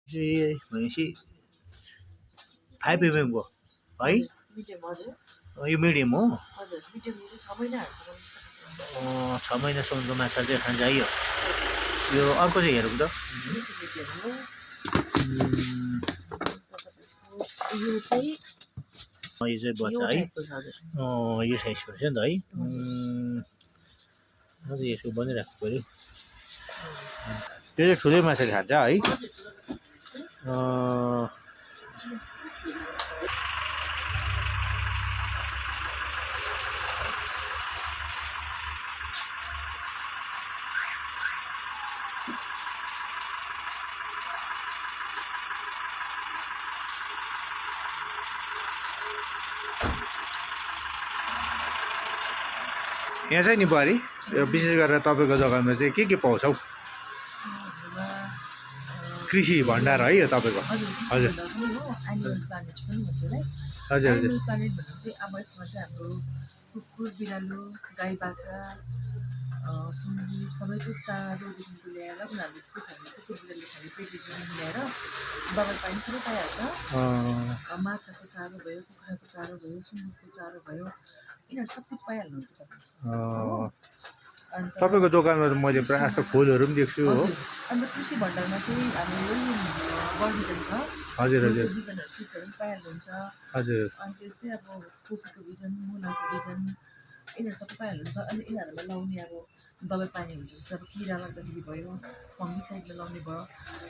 चाहिँ भनेपछि 5 mm को है मिडियम हजुर यो मिडियम हो हजुर मिडियम चाहिँ 6 महिनाहरुसम्म 6 महिनासम्मको माछा चाहिँ खान्छ है यो अर्को चाहिँ हेरौँ त मिडियम हो यो चाहिँ बच्चा है यो साइजको छ नि त है अझ यसो बनिराख्नु पऱ्यो त्यो चाहिँ ठुलै माछा खान्छ है यहाँ चाहिँ नि बुहारी विशेष गरेर तपाईँको दोकानमा चाहिँ के पाउँछ हौ कृषि भण्डार है यो तपाईँको हजुर हजुर हजुर प्लानेट भन्नु चाहिँ अब यसमा चाहिँ हाम्रो कुकुर बिरालो गाई बाख्रा सुँगुर सबैको चारोदेखिको ल्याएर उनीहरूले खाने कुकुर बिरालो खाने पेटीदेखि ल्याएर दबाई पानी सबै पाइहाल्छ माछाको चारो भयो कुखुराको चारो भयो सुँगुरको चारो भयो यिनीहरू सब कुछ पाइहाल्नुहुन्छ तपाईँको दोकानमा त मैले प्रायः जस्तो फुलहरू पनि देख्छु हो अन्त कृषि भण्डारमा चाहिँ हाम्रो बर्डिजन छ हजुर हजुर बिजनहरू सिड्सहरू पनि पाइहाल्नुहुन्छ हजुर अनि त्यस्तै अब कोपीको बिजन मुलाको बिजन यिनीहरू सबै पाइहाल्नुहुन्छ अनि यिनीहरूमा लाउने अब दबाई पानी हुन्छ जस्तै अब किरा लाग्दाखेरि भयो फङ्गिसाइडमा लाउने भयो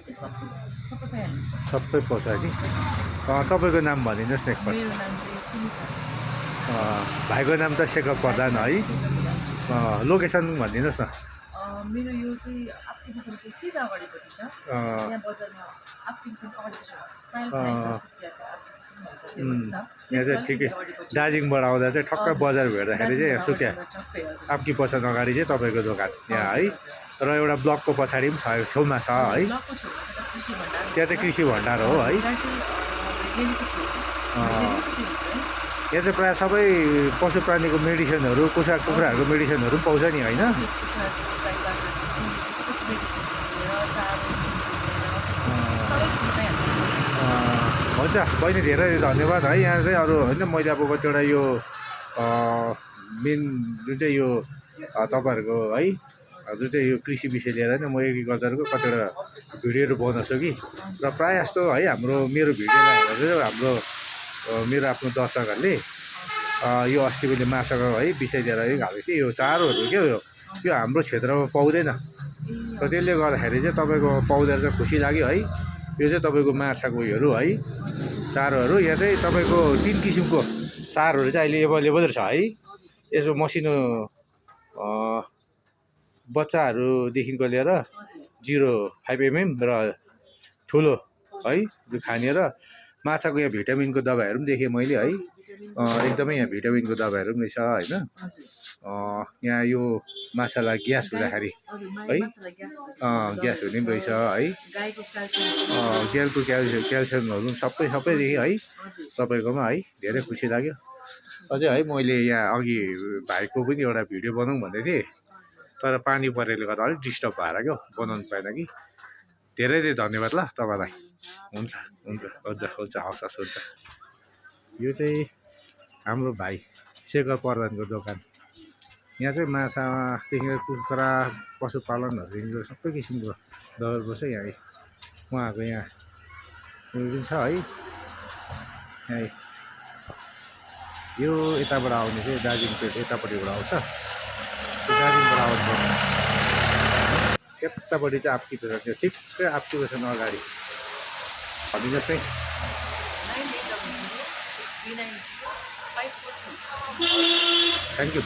यो सबै पाइहाल्नुहुन्छ सबै पाउँछ कि तपाईँको नाम भनिदिनुहोस् न एकपल्ट मेरो नाम चाहिँ सुनिता भाइको नाम त शेखर प्रधान है लोकेसन भनिदिनुहोस् न मेरो यो चाहिँ एप्लिकेसनको सिधा अगाडिपट्टि छ यहाँ बजारमा एप्लिकेसन अगाडिपट्टि यहाँ चाहिँ ठिकै दार्जिलिङबाट आउँदा चाहिँ ठक्क बजार भेट्दाखेरि चाहिँ यहाँ सुकिया आपकी पसल अगाडि चाहिँ तपाईँको दोकान यहाँ है र एउटा ब्लकको पछाडि पनि छ छेउमा छ है त्यहाँ चाहिँ कृषि भण्डार हो है यहाँ चाहिँ प्रायः सबै पशु प्राणीको मेडिसिनहरू कुखुराहरूको मेडिसिनहरू पनि पाउँछ नि होइन हुन्छ बहिनी धेरै धन्यवाद है यहाँ चाहिँ अरू होइन मैले अब कतिवटा यो मेन जुन चाहिँ यो तपाईँहरूको है जुन चाहिँ यो कृषि विषय लिएर नै म एग्रिकल्चरको कतिवटा भिडियोहरू बनाउँछु कि र प्रायः जस्तो है हाम्रो मेरो भिडियोलाई हेरेर चाहिँ हाम्रो मेरो आफ्नो दर्शकहरूले यो अस्ति मैले माछाको है विषय लिएर हालेको थिएँ यो चारोहरू के हो यो हाम्रो क्षेत्रमा पाउँदैन र त्यसले गर्दाखेरि चाहिँ तपाईँको पाउँदा चाहिँ खुसी लाग्यो है यो चाहिँ तपाईँको माछाको उयोहरू है चारोहरू यहाँ चाहिँ तपाईँको 3 किसिमको चारोहरू चाहिँ अहिले एभाइलेबल छ है यसो मसिनो बच्चाहरूदेखिको लिएर 0.5 mm र ठुलो है जो खाने र माछाको यहाँ भिटामिनको दबाईहरू पनि देखेँ मैले है एकदमै यहाँ भिटामिनको दबाईहरू पनि रहेछ होइन यहाँ यो माछालाई ग्यास हुँदाखेरि है ग्यास हुने पनि रहेछ है गाईको क्याल्सियमहरू पनि सबै देखेँ है तपाईँकोमा है धेरै खुसी लाग्यो अझै है मैले यहाँ अघि भाइको पनि एउटा भिडियो बनाऊँ भन्दै थिएँ तर पानी परेले गर्दा अलिक डिस्टर्ब भएर क्या बनाउनु पाएन कि धेरै धेरै धन्यवाद ल तपाईँलाई हुन्छ हुन्छ हुन्छ हुन्छ हवस् हवस् हुन्छ यो चाहिँ हाम्रो भाइ शेखर प्रधानको दोकान यहाँ चाहिँ माछादेखि कुखुरा पशुपालनहरूदेखि सबै किसिमको दबाईहरू छ यहाँ उहाँहरूको यहाँ उयो पनि छ है यहाँ यो यताबाट आउने चाहिँ दार्जिलिङ यतापट्टिबाट आउँछ दार्जिलिङबाट आउनु यतापट्टि चाहिँ आपकी पेसन थियो ठिक्कै आपकी पेसन अगाडि भनिदिनुहोस् है थ्याङ्क यू